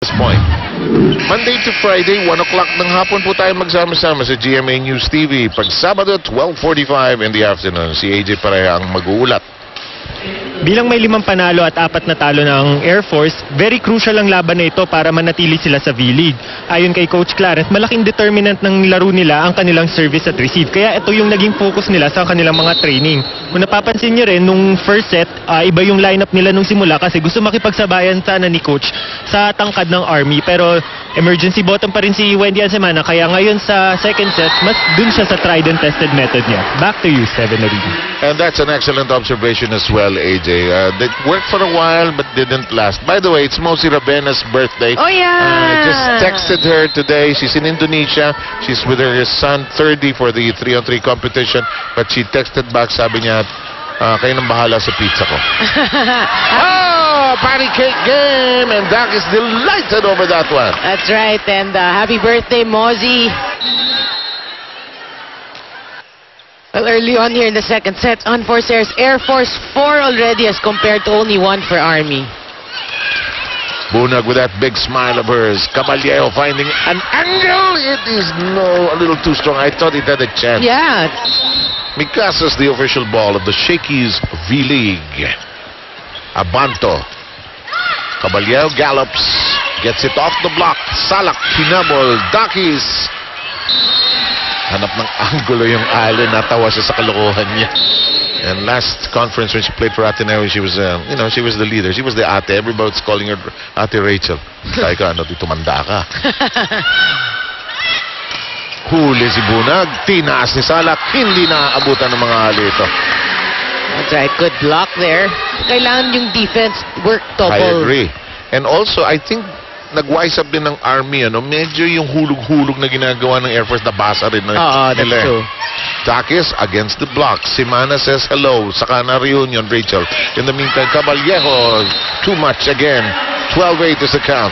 This point. Monday to Friday, 1 o'clock ng hapon po tayo magsama-sama sa GMA News TV. Pag Sabado, 12:45 in the afternoon. Si AJ Pareha ang mag-uulat. Bilang may 5 panalo at 4 na talo ng Air Force, very crucial ang laban na ito para manatili sila sa V-League. Ayon kay Coach Clarence, malaking determinant ng laro nila ang kanilang service at receive. Kaya ito yung naging focus nila sa kanilang mga training. Kung napapansin nyo rin, nung first set, iba yung lineup nila nung simula kasi gusto makipagsabayan sana ni Coach sa tangkad ng Army. Pero emergency bottom pa rin si Wendy Ansemana. Kaya ngayon sa second set, mas dun siya sa tried and tested method niya. Back to you, Seven Origi. And that's an excellent observation as well, AJ. That worked for a while but didn't last. By the way, it's Mosi Rabena's birthday. Oh, yeah! Just texted her today. She's in Indonesia. She's with her son, 30, for the 3-on-3 competition. But she texted back, sabi niya, kayo nang bahala sa pizza ko. Oh, patty cake game! And Doc is delighted over that one. That's right. And happy birthday, Mozi. Well, early on here in the second set, unforced errors. Air Force 4 already as compared to only 1 for Army. Bunag with that big smile of hers. Caballero finding an angle. It is a little too strong. I thought it had a chance. Yeah. Micasa's the official ball of the Shakey's V-League. Abanto. Caballero gallops. Gets it off the block. Salak, hinabol. Dakis. Hanap ng angulo yung Allen. Natawa siya sa kalokohan niya. And last conference when she played for Ateneo, she was, she was the leader. She was the ate. Everybody's calling her Ate Rachel. Kaya ka, tumanda ka. Huli si Bunag. Tinaas ni Salak. Hindi naaabutan ng mga alito. That's right. Good block there. Kailangan yung defense work double. I agree. And also, I think nag-wise up din ng Army, medyo yung hulog-hulog na ginagawa ng Air Force nabasa rin that's true. Takis against the block. Simana says hello. Saka na reunion, Rachel. In the meantime, Caballero, too much again. 12-8 is the count.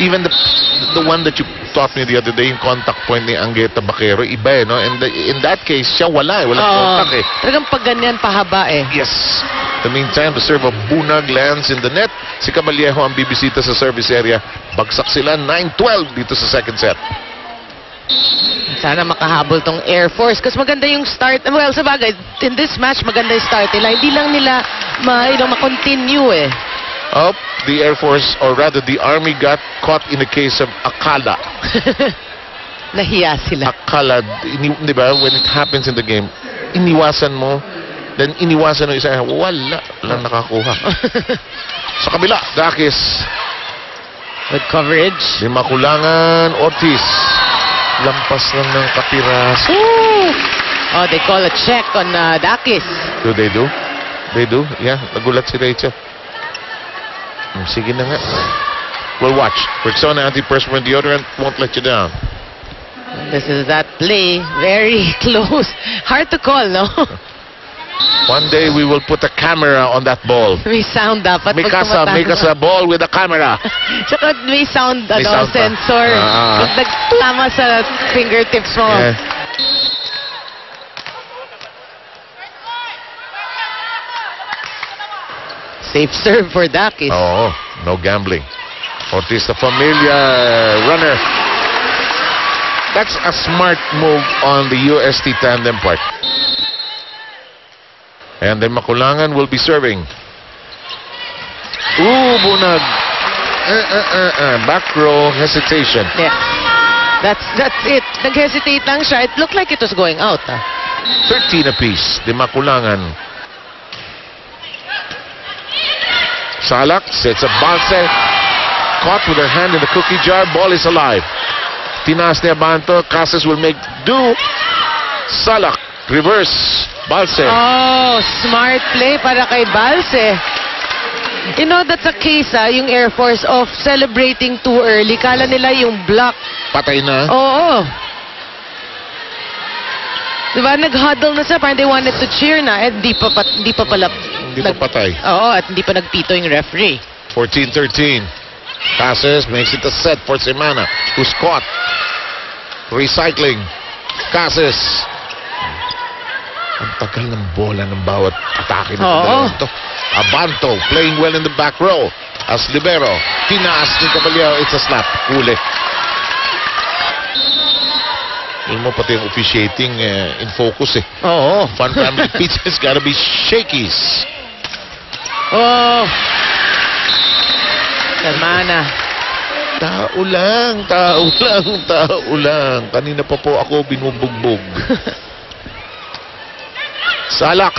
Even the one that you taught me the other day, yung contact point ni Angueta Baquero, iba And in that case, siya walang contact Talagang pag ganyan, pahaba Yes. In the meantime, the serve of Bunag lands in the net. Si Caballero ang bibisita sa service area. Bagsak sila 9-12 dito sa second set. Sana makahabol tong Air Force kasi maganda yung start. Well, sa bagay, in this match, maganda yung start nila. Hindi lang nila ma-continue Oh, the Air Force, or rather the Army, got caught in the case of Akala. Nahiya sila. Akala, di ba, when it happens in the game, iniwasan mo, then iniwasan ng isa, walang nakakuha. Sa kabila, Dakis. With coverage. Di makulangan, Ortiz. Lampas lang ng kapiraso. Oh, they call a check on Dakis. Do they do? They do? Yeah, nagulat si Rachel. Sige na nga. We'll watch. Rexona antiperspirant deodorant won't let you down. This is that play. Very close. Hard to call, no? One day we will put a camera on that ball. May sound dapat. Make us a ball with a camera. Tsaka may sound, sound sensor. Pag nagtama sa fingertips mo. Yeah. Safe serve for Dakis. Oh, no gambling. Ortiz, the familiar runner. That's a smart move on the UST tandem part. And then Makulangan will be serving. Ooh, Bunag. Back row hesitation. Yeah. That's it. Nag-hesitate lang siya. It looked like it was going out. 13 apiece. The Makulangan. Salak sets a Balse. Caught with her hand in the cookie jar. Ball is alive. Tinas ni Abanto. Casas will make do. Salak. Reverse. Balse. Oh, smart play para kay Balse. You know, that's a case, yung Air Force of celebrating too early. Kala nila yung block. Patay na. Oo. Diba, nag-huddle na sila. Parang they wanted to cheer na. Eh, di pa pala. Hindi pa patay. Oo, at hindi pa nagpito yung referee. 14-13. Casas makes it a set for Semana, who's caught. Recycling. Casas. Ang tagal ng bola ng bawat atake nito. Abanto playing well in the back row. as libero. Tinaas ni Caballero. It's a slap. Huli. Alam mo, pati yung officiating in focus eh. Oo. Fun family pizza has gotta be shakies. Oh. Kalma na. Tao lang, tao lang, tao lang. Kanina pa po ako binubugbog. Salak.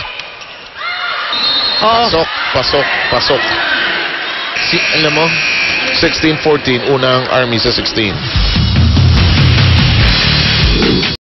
Oh. Pasok, pasok, pasok. Alam mo, 16-14, unang Army sa 16.